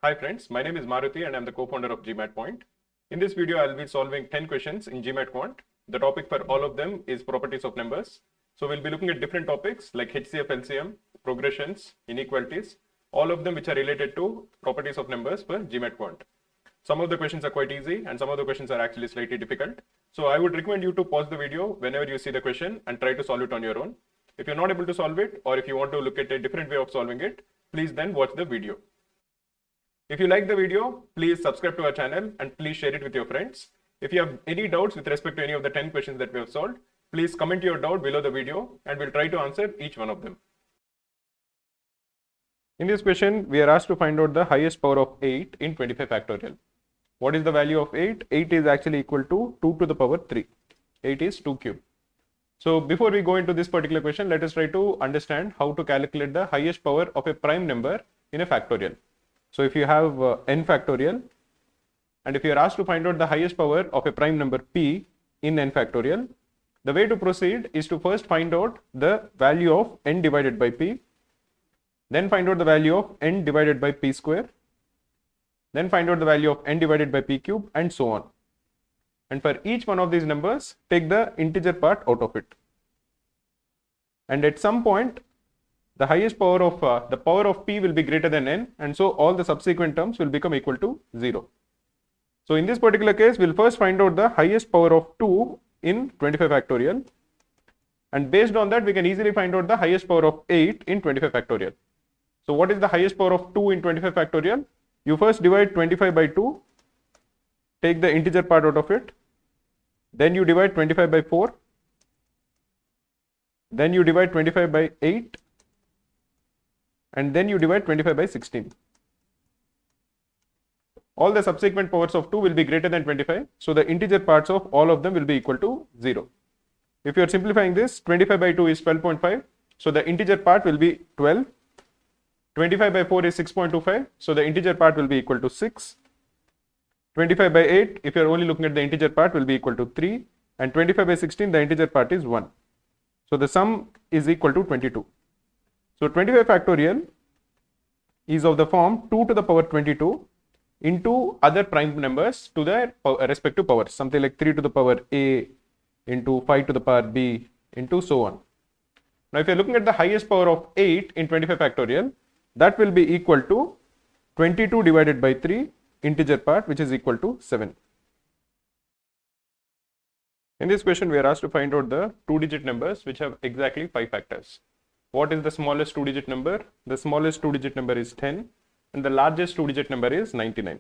Hi friends, my name is Maruti and I'm the co-founder of GMAT Point. In this video, I'll be solving 10 questions in GMAT Quant. The topic for all of them is properties of numbers. So we'll be looking at different topics like HCF, LCM, progressions, inequalities, all of them which are related to properties of numbers for GMAT Quant. Some of the questions are quite easy and some of the questions are actually slightly difficult. So I would recommend you to pause the video whenever you see the question and try to solve it on your own. If you're not able to solve it, or if you want to look at a different way of solving it, please then watch the video. If you like the video, please subscribe to our channel and please share it with your friends. If you have any doubts with respect to any of the 10 questions that we have solved, please comment your doubt below the video and we'll try to answer each one of them. In this question, we are asked to find out the highest power of 8 in 25 factorial. What is the value of 8? 8 is actually equal to 2 to the power 3. 8 is 2 cube. So before we go into this particular question, let us try to understand how to calculate the highest power of a prime number in a factorial. So if you have n factorial, and if you are asked to find out the highest power of a prime number p in n factorial, the way to proceed is to first find out the value of n divided by p, then find out the value of n divided by p square, then find out the value of n divided by p cube, and so on. And for each one of these numbers, take the integer part out of it. And at some point, the highest power of the power of p will be greater than n, and so all the subsequent terms will become equal to 0. So in this particular case, we'll first find out the highest power of 2 in 25 factorial, and based on that we can easily find out the highest power of 8 in 25 factorial. So what is the highest power of 2 in 25 factorial? You first divide 25 by 2, take the integer part out of it, then you divide 25 by 4, then you divide 25 by 8, and then you divide 25 by 16. All the subsequent powers of 2 will be greater than 25, so the integer parts of all of them will be equal to 0. If you are simplifying this, 25 by 2 is 12.5, so the integer part will be 12. 25 by 4 is 6.25, so the integer part will be equal to 6. 25 by 8, if you are only looking at the integer part, will be equal to 3, and 25 by 16, the integer part is 1. So the sum is equal to 22. So 25 factorial is of the form 2 to the power 22 into other prime numbers to their respective powers, something like 3 to the power a into 5 to the power b into so on. Now if you are looking at the highest power of 8 in 25 factorial, that will be equal to 22 divided by 3 integer part, which is equal to 7. In this question, we are asked to find out the 2-digit numbers which have exactly 5 factors. What is the smallest 2-digit number? The smallest 2-digit number is 10 and the largest 2-digit number is 99.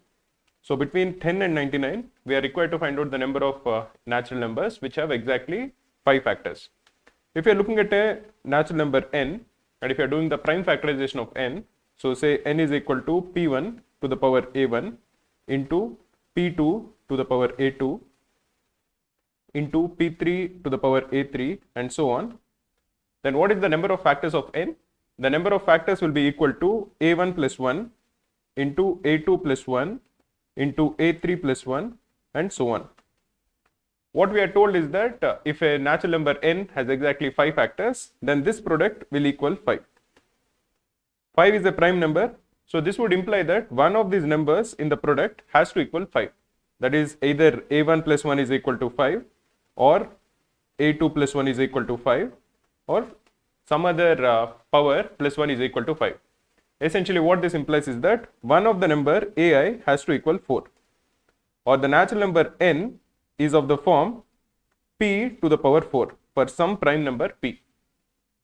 So between 10 and 99, we are required to find out the number of natural numbers which have exactly 5 factors. If you are looking at a natural number n, and if you are doing the prime factorization of n, so say n is equal to p1 to the power a1 into p2 to the power a2 into p3 to the power a3 and so on, then what is the number of factors of n? The number of factors will be equal to a1 plus 1 into a2 plus 1 into a3 plus 1 and so on. What we are told is that if a natural number n has exactly 5 factors, then this product will equal 5. 5 is a prime number, so this would imply that one of these numbers in the product has to equal 5. That is, either a1 plus 1 is equal to 5 or a2 plus 1 is equal to 5 or some other power plus 1 is equal to 5. Essentially what this implies is that one of the number ai has to equal 4, or the natural number n is of the form p to the power 4 for some prime number p.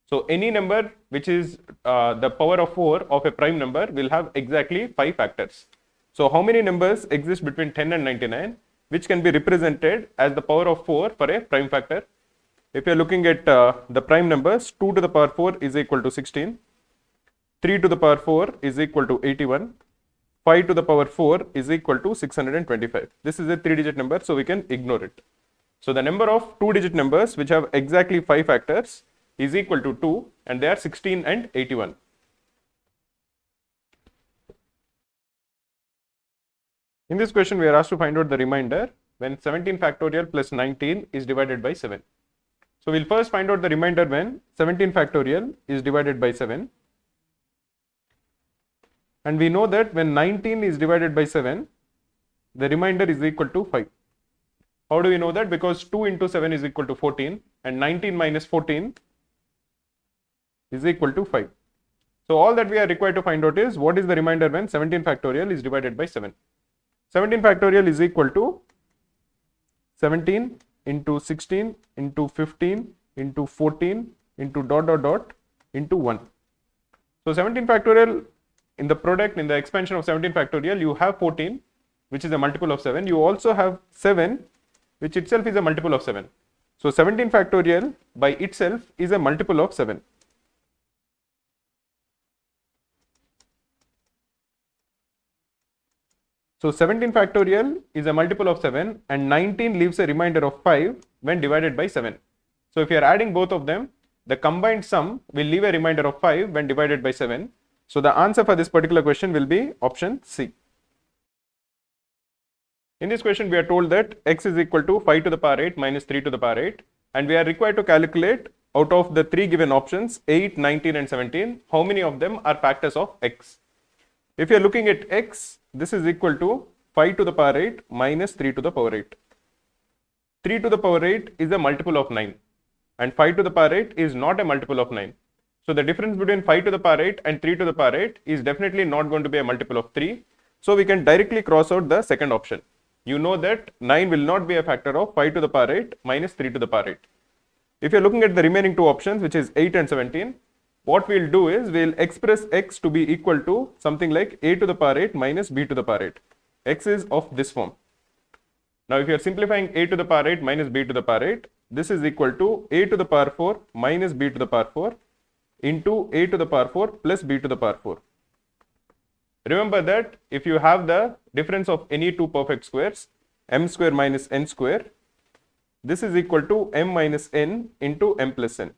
So any number which is the power of 4 of a prime number will have exactly 5 factors. So how many numbers exist between 10 and 99 which can be represented as the power of 4 for a prime factor? If you are looking at the prime numbers, 2 to the power 4 is equal to 16, 3 to the power 4 is equal to 81, 5 to the power 4 is equal to 625. This is a 3-digit number, so we can ignore it. So the number of 2-digit numbers which have exactly 5 factors is equal to 2, and they are 16 and 81. In this question, we are asked to find out the remainder when 17 factorial plus 19 is divided by 7. So we'll first find out the remainder when 17 factorial is divided by 7. And we know that when 19 is divided by 7, the remainder is equal to 5. How do we know that? Because 2 into 7 is equal to 14 and 19 minus 14 is equal to 5. So all that we are required to find out is what is the remainder when 17 factorial is divided by 7. 17 factorial is equal to 17 into 16 into 15 into 14 into dot dot dot into 1. So 17 factorial in the product, in the expansion of 17 factorial, you have 14, which is a multiple of 7. You also have 7, which itself is a multiple of 7. So 17 factorial by itself is a multiple of 7. So 17 factorial is a multiple of 7 and 19 leaves a remainder of 5 when divided by 7. So if you are adding both of them, the combined sum will leave a remainder of 5 when divided by 7. So the answer for this particular question will be option C. In this question, we are told that x is equal to 5 to the power 8 minus 3 to the power 8, and we are required to calculate out of the 3 given options 8, 19 and 17, how many of them are factors of x. If you are looking at x, this is equal to 5 to the power 8 minus 3 to the power 8. 3 to the power 8 is a multiple of 9 and 5 to the power 8 is not a multiple of 9. So the difference between 5 to the power 8 and 3 to the power 8 is definitely not going to be a multiple of 3. So we can directly cross out the second option. You know that 9 will not be a factor of 5 to the power 8 minus 3 to the power 8. If you are looking at the remaining two options, which is 8 and 17, what we'll do is we'll express x to be equal to something like a to the power 8 minus b to the power 8. X is of this form. Now if you are simplifying a to the power 8 minus b to the power 8, this is equal to a to the power 4 minus b to the power 4 into a to the power 4 plus b to the power 4. Remember that if you have the difference of any two perfect squares, m square minus n square, this is equal to m minus n into m plus n.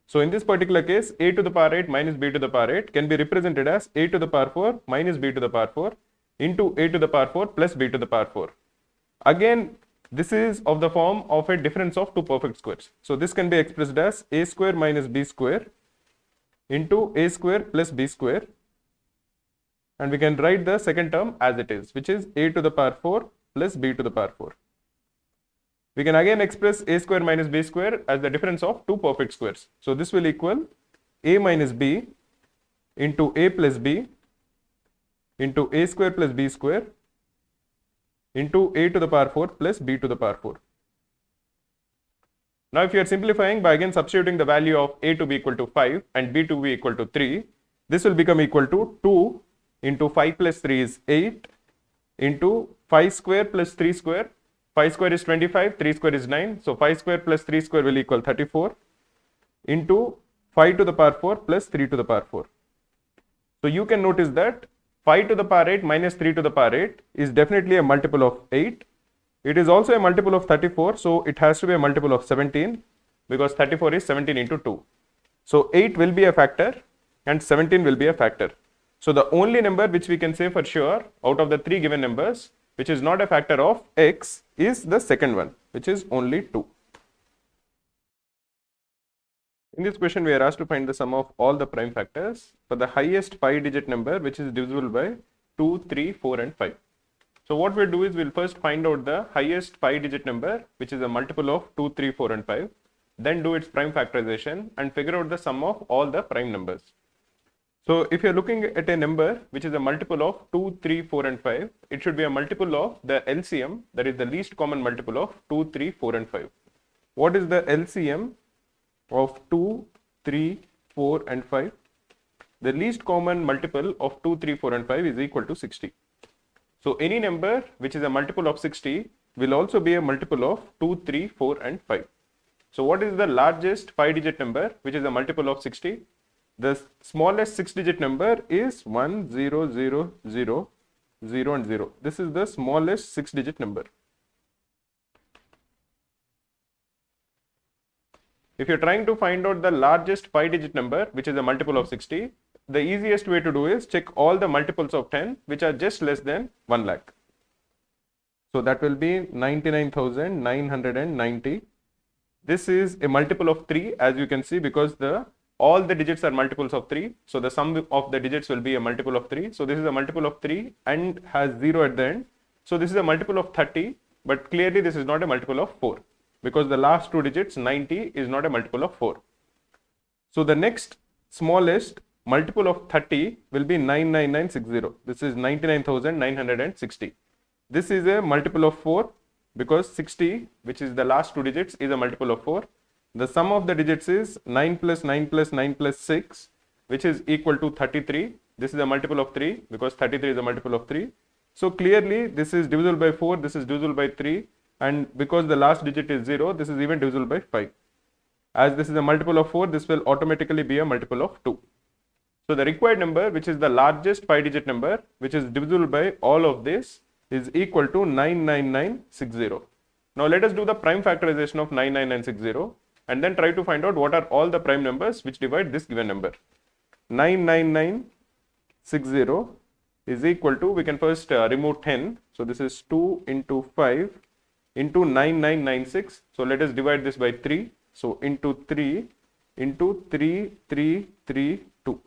So in this particular case, a to the power 8 minus b to the power 8 can be represented as a to the power 4 minus b to the power 4 into a to the power 4 plus b to the power 4. Again, this is of the form of a difference of two perfect squares. So this can be expressed as a square minus b square into a square plus b square. And we can write the second term as it is, which is a to the power 4 plus b to the power 4. We can again express a square minus b square as the difference of two perfect squares. So this will equal a minus b into a plus b into a square plus b square into a to the power 4 plus b to the power 4. Now if you are simplifying by again substituting the value of a to be equal to 5 and b to be equal to 3, this will become equal to 2 into 5 plus 3 is 8 into 5 square plus 3 square. 5 square is 25, 3 square is 9. So 5 square plus 3 square will equal 34 into 5 to the power 4 plus 3 to the power 4. So you can notice that 5 to the power 8 minus 3 to the power 8 is definitely a multiple of 8. It is also a multiple of 34. So it has to be a multiple of 17 because 34 is 17 into 2. So 8 will be a factor and 17 will be a factor. So the only number which we can say for sure out of the three given numbers which is not a factor of x is the second one, which is only 2. In this question, we are asked to find the sum of all the prime factors for the highest 5-digit number which is divisible by 2, 3, 4 and 5. So what we'll do is we'll first find out the highest 5-digit number which is a multiple of 2, 3, 4 and 5, then do its prime factorization and figure out the sum of all the prime numbers. So if you're looking at a number which is a multiple of 2, 3, 4 and 5, it should be a multiple of the LCM, that is the least common multiple of 2, 3, 4 and 5. What is the LCM of 2, 3, 4 and 5? The least common multiple of 2, 3, 4 and 5 is equal to 60. So any number which is a multiple of 60 will also be a multiple of 2, 3, 4 and 5. So what is the largest 5-digit number which is a multiple of 60? The smallest 6-digit number is 1, 0, 0, 0, 0 and 0. This is the smallest 6-digit number. If you're trying to find out the largest 5-digit number which is a multiple of 60, the easiest way to do is check all the multiples of 10 which are just less than 1 lakh. So that will be 99,990. This is a multiple of 3 as you can see because the all the digits are multiples of 3. So the sum of the digits will be a multiple of 3. So this is a multiple of 3 and has 0 at the end. So this is a multiple of 30, but clearly this is not a multiple of 4 because the last two digits 90 is not a multiple of 4. So the next smallest multiple of 30 will be 99960. This is 99,960. This is a multiple of 4 because 60, which is the last two digits, is a multiple of 4. The sum of the digits is 9 plus 9 plus 9 plus 6, which is equal to 33. This is a multiple of 3 because 33 is a multiple of 3. So clearly this is divisible by 4, this is divisible by 3, and because the last digit is 0, this is even divisible by 5. As this is a multiple of 4, this will automatically be a multiple of 2. So the required number, which is the largest 5-digit number, which is divisible by all of this, is equal to 99960. Now let us do the prime factorization of 99960 and then try to find out what are all the prime numbers which divide this given number. 99960 is equal to, we can first remove 10. So this is 2 into 5 into 9996. So let us divide this by 3. So into 3 into 3332.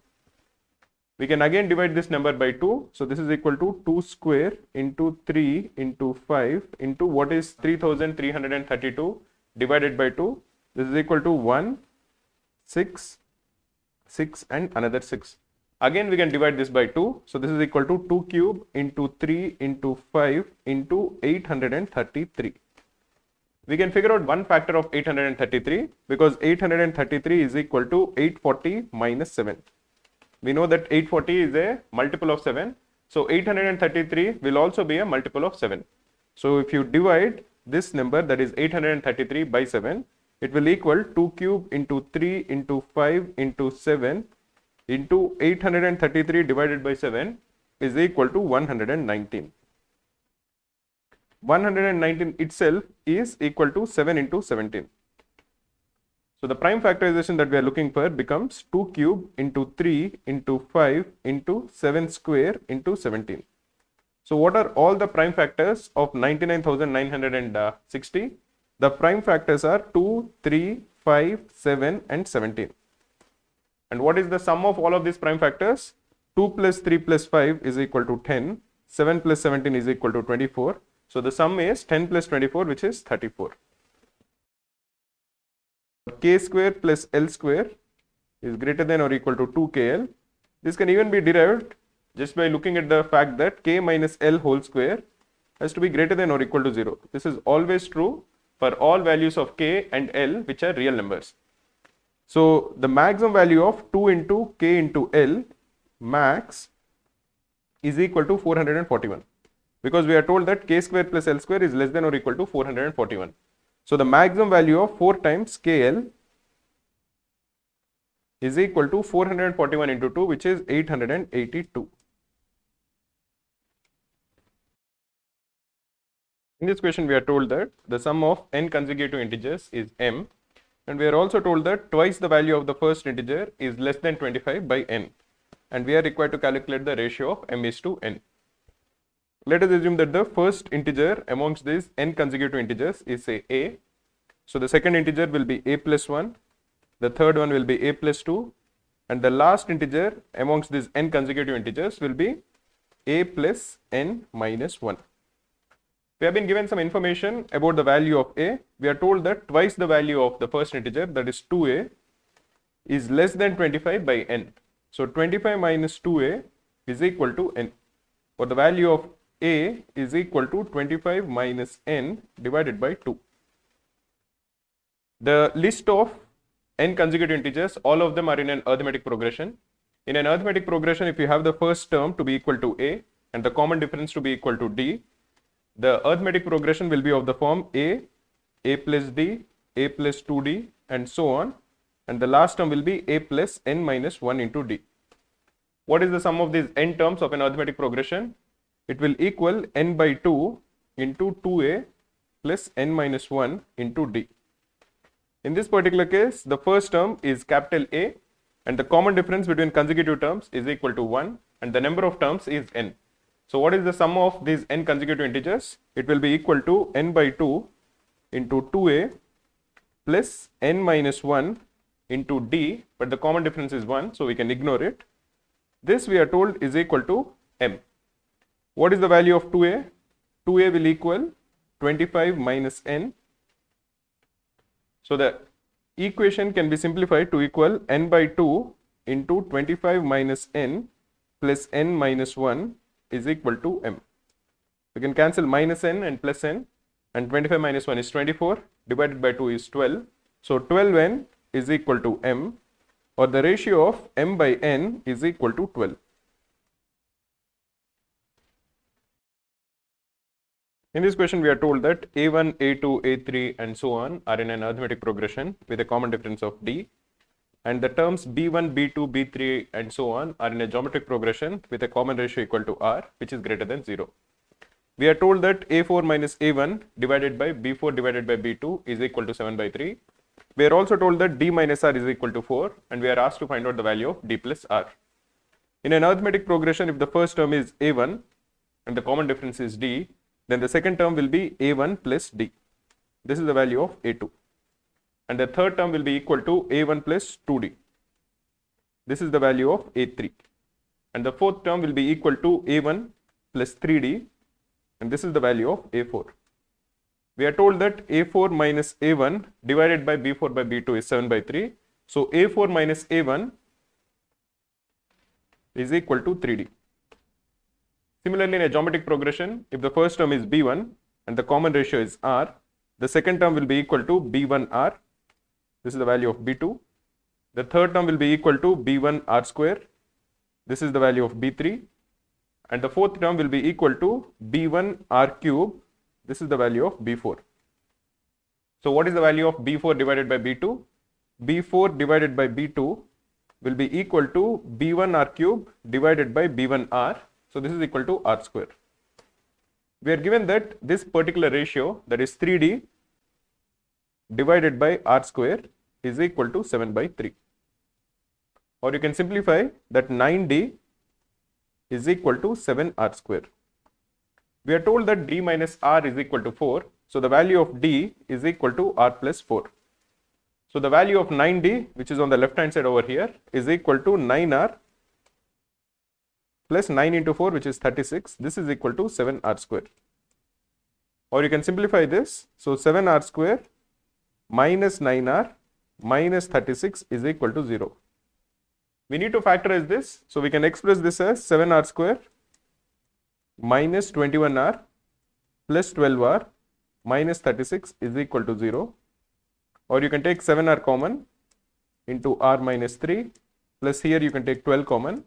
We can again divide this number by 2. So this is equal to 2 square into 3 into 5 into what is 3332 divided by 2. This is equal to 1, 6, 6 and another 6. Again we can divide this by 2. So this is equal to 2 cube into 3 into 5 into 833. We can figure out one factor of 833 because 833 is equal to 840 minus 7. We know that 840 is a multiple of 7. So 833 will also be a multiple of 7. So if you divide this number, that is 833 by 7, it will equal 2 cube into 3 into 5 into 7 into 833 divided by 7 is equal to 119. 119 itself is equal to 7 into 17. So the prime factorization that we are looking for becomes 2 cube into 3 into 5 into 7 square into 17. So what are all the prime factors of 99,960? The prime factors are 2, 3, 5, 7 and 17. And what is the sum of all of these prime factors? 2 plus 3 plus 5 is equal to 10. 7 plus 17 is equal to 24. So the sum is 10 plus 24, which is 34. K square plus L square is greater than or equal to 2KL. This can even be derived just by looking at the fact that K minus L whole square has to be greater than or equal to 0. This is always true for all values of K and L which are real numbers. So the maximum value of 2 into K into L max is equal to 441 because we are told that K square plus L square is less than or equal to 441. So the maximum value of 4 times KL is equal to 441 into 2, which is 882. In this question, we are told that the sum of n consecutive integers is m, and we are also told that twice the value of the first integer is less than 25 by n, and we are required to calculate the ratio of m is to n. Let us assume that the first integer amongst these n consecutive integers is say a. So the second integer will be a plus 1, the third one will be a plus 2, and the last integer amongst these n consecutive integers will be a plus n minus 1. We have been given some information about the value of a. We are told that twice the value of the first integer, that is 2a, is less than 25 by n. So 25 minus 2a is equal to n. For the value of a is equal to 25 minus n divided by 2. The list of n consecutive integers, all of them are in an arithmetic progression. In an arithmetic progression, if you have the first term to be equal to a and the common difference to be equal to d, the arithmetic progression will be of the form a plus d, a plus 2d and so on, and the last term will be a plus n minus 1 into d. What is the sum of these n terms of an arithmetic progression? It will equal n by 2 into 2a plus n minus 1 into d. In this particular case, the first term is capital A and the common difference between consecutive terms is equal to 1 and the number of terms is n. So what is the sum of these n consecutive integers? It will be equal to n by 2 into 2a plus n minus 1 into D, but the common difference is 1, so we can ignore it. This we are told is equal to M. What is the value of 2A? 2A will equal 25 minus N. So the equation can be simplified to equal N by 2 into 25 minus N plus N minus 1 is equal to M. We can cancel minus N and plus N, and 25 minus 1 is 24, divided by 2 is 12. So 12N is equal to M, or the ratio of M by N is equal to 12. In this question, we are told that A1, A2, A3 and so on are in an arithmetic progression with a common difference of D, and the terms B1, B2, B3 and so on are in a geometric progression with a common ratio equal to R, which is greater than 0. We are told that A4 minus A1 divided by B4 divided by B2 is equal to 7 by 3. We are also told that D minus R is equal to 4, and we are asked to find out the value of D plus R. In an arithmetic progression, if the first term is A1 and the common difference is D, then the second term will be A1 plus D. This is the value of A2. And the third term will be equal to A1 plus 2D. This is the value of A3. And the fourth term will be equal to A1 plus 3D, and this is the value of A4. We are told that A4 minus A1 divided by B4 by B2 is 7 by 3. So A4 minus A1 is equal to 3D. Similarly, in a geometric progression, if the first term is B1 and the common ratio is R, the second term will be equal to B1R. This is the value of B2. The third term will be equal to B1R square. This is the value of B3. And the fourth term will be equal to B1R cube. This is the value of B4. So what is the value of B4 divided by B2? B4 divided by B2 will be equal to B1R cube divided by B1R. So this is equal to R square. We are given that this particular ratio, that is 3D divided by R square, is equal to 7 by 3. Or you can simplify that 9D is equal to 7R square. We are told that D minus R is equal to 4. So the value of D is equal to R plus 4. So the value of 9D, which is on the left hand side over here, is equal to 9R plus 9 into 4, which is 36. This is equal to 7R square. Or you can simplify this. So 7R square minus 9R minus 36 is equal to 0. We need to factorize this. So we can express this as 7R square minus 21R plus 12R minus 36 is equal to 0. Or you can take 7R common into R minus 3, plus here you can take 12 common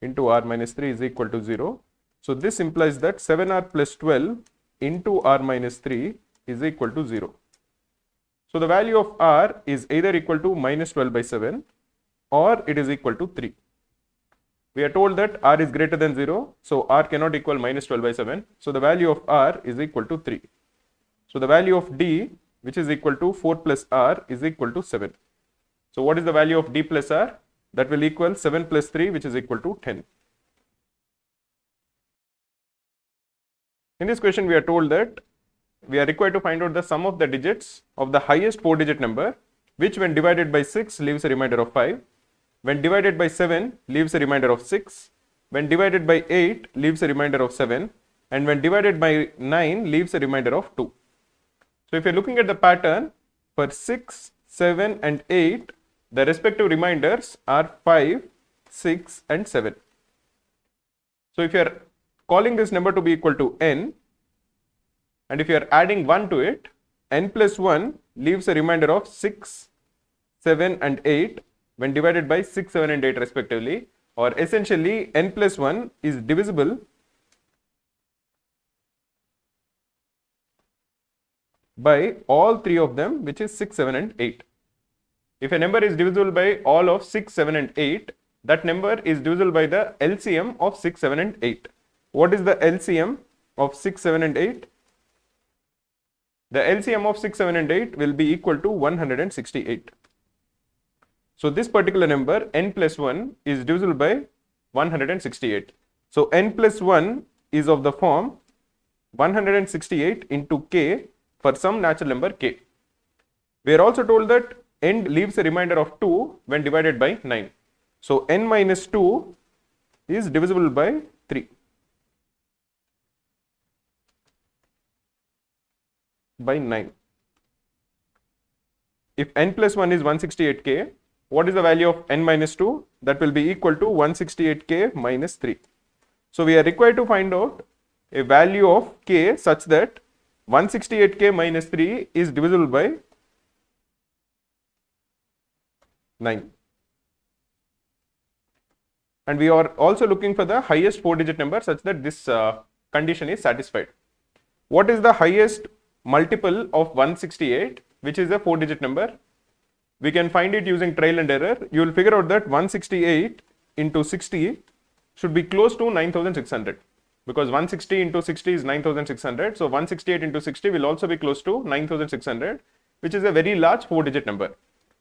into R minus 3 is equal to 0. So this implies that 7R plus 12 into R minus 3 is equal to 0. So the value of R is either equal to minus 12 by 7 or it is equal to 3. We are told that R is greater than 0, so R cannot equal minus 12 by 7. So the value of R is equal to 3. So the value of D, which is equal to 4 plus R, is equal to 7. So what is the value of D plus R? That will equal 7 plus 3, which is equal to 10. In this question, we are told that we are required to find out the sum of the digits of the highest 4-digit number, which when divided by 6 leaves a remainder of 5. When divided by 7 leaves a remainder of 6, when divided by 8 leaves a remainder of 7, and when divided by 9 leaves a remainder of 2. So if you are looking at the pattern, for 6, 7 and 8, the respective remainders are 5, 6 and 7. So if you are calling this number to be equal to n, and if you are adding 1 to it, n plus 1 leaves a remainder of 6, 7 and 8 when divided by 6, 7 and 8 respectively, or essentially n plus 1 is divisible by all three of them, which is 6, 7 and 8. If a number is divisible by all of 6, 7 and 8, that number is divisible by the LCM of 6, 7 and 8. What is the LCM of 6, 7 and 8? The LCM of 6, 7 and 8 will be equal to 168. So this particular number n plus 1 is divisible by 168. So n plus 1 is of the form 168 into k for some natural number k. We are also told that n leaves a remainder of 2 when divided by 9. So n minus 2 is divisible by 3 by 9. If n plus 1 is 168k, what is the value of n minus 2? That will be equal to 168k minus 3. So we are required to find out a value of k such that 168k minus 3 is divisible by 9. And we are also looking for the highest 4-digit number such that this condition is satisfied. What is the highest multiple of 168, which is a 4-digit number? We can find it using trial and error. You will figure out that 168 into 60 should be close to 9600, because 160 into 60 is 9600. So 168 into 60 will also be close to 9600, which is a very large 4-digit number.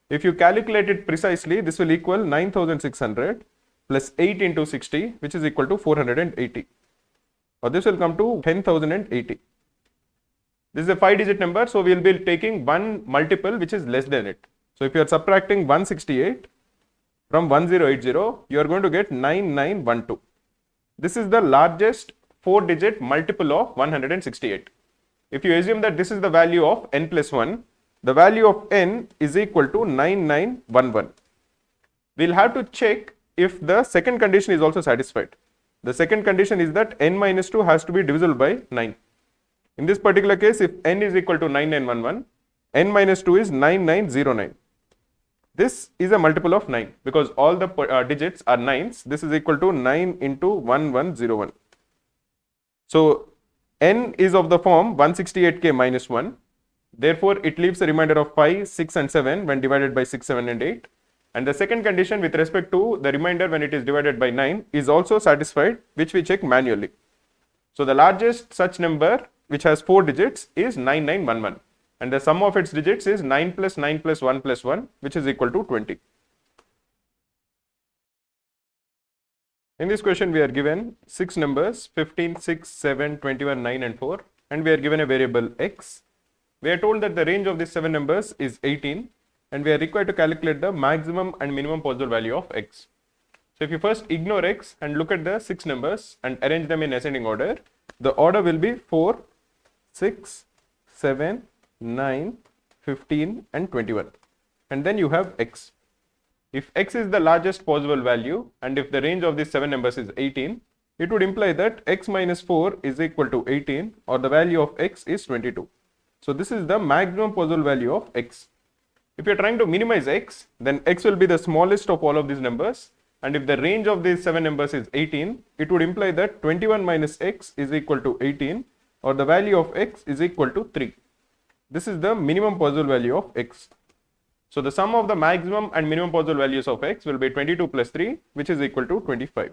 If you calculate it precisely, this will equal 9600 plus 8 into 60, which is equal to 480, or this will come to 10,080. This is a 5-digit number, so we will be taking one multiple which is less than it. So if you are subtracting 168 from 1080, you are going to get 9912. This is the largest 4-digit multiple of 168. If you assume that this is the value of n plus 1, the value of n is equal to 9911. We'll have to check if the second condition is also satisfied. The second condition is that n minus 2 has to be divisible by 9. In this particular case, if n is equal to 9911, n minus 2 is 9909. This is a multiple of 9 because all the digits are 9s. This is equal to 9 into 1101. So n is of the form 168k minus 1. Therefore, it leaves a remainder of 5, 6 and 7 when divided by 6, 7 and 8. And the second condition with respect to the remainder when it is divided by 9 is also satisfied, which we check manually. So the largest such number which has 4 digits is 9911. And the sum of its digits is 9 plus 9 plus 1 plus 1, which is equal to 20. In this question, we are given 6 numbers 15, 6, 7, 21, 9 and 4, and we are given a variable x. We are told that the range of these 7 numbers is 18, and we are required to calculate the maximum and minimum possible value of x. So if you first ignore x and look at the 6 numbers and arrange them in ascending order, the order will be 4, 6, 7, 9, 15 and 21, and then you have x. If x is the largest possible value and if the range of these 7 numbers is 18, it would imply that x minus 4 is equal to 18, or the value of x is 22. So this is the maximum possible value of x. If you are trying to minimize x, then x will be the smallest of all of these numbers, and if the range of these 7 numbers is 18, it would imply that 21 minus x is equal to 18, or the value of x is equal to 3. This is the minimum possible value of x. So the sum of the maximum and minimum possible values of x will be 22 plus 3, which is equal to 25.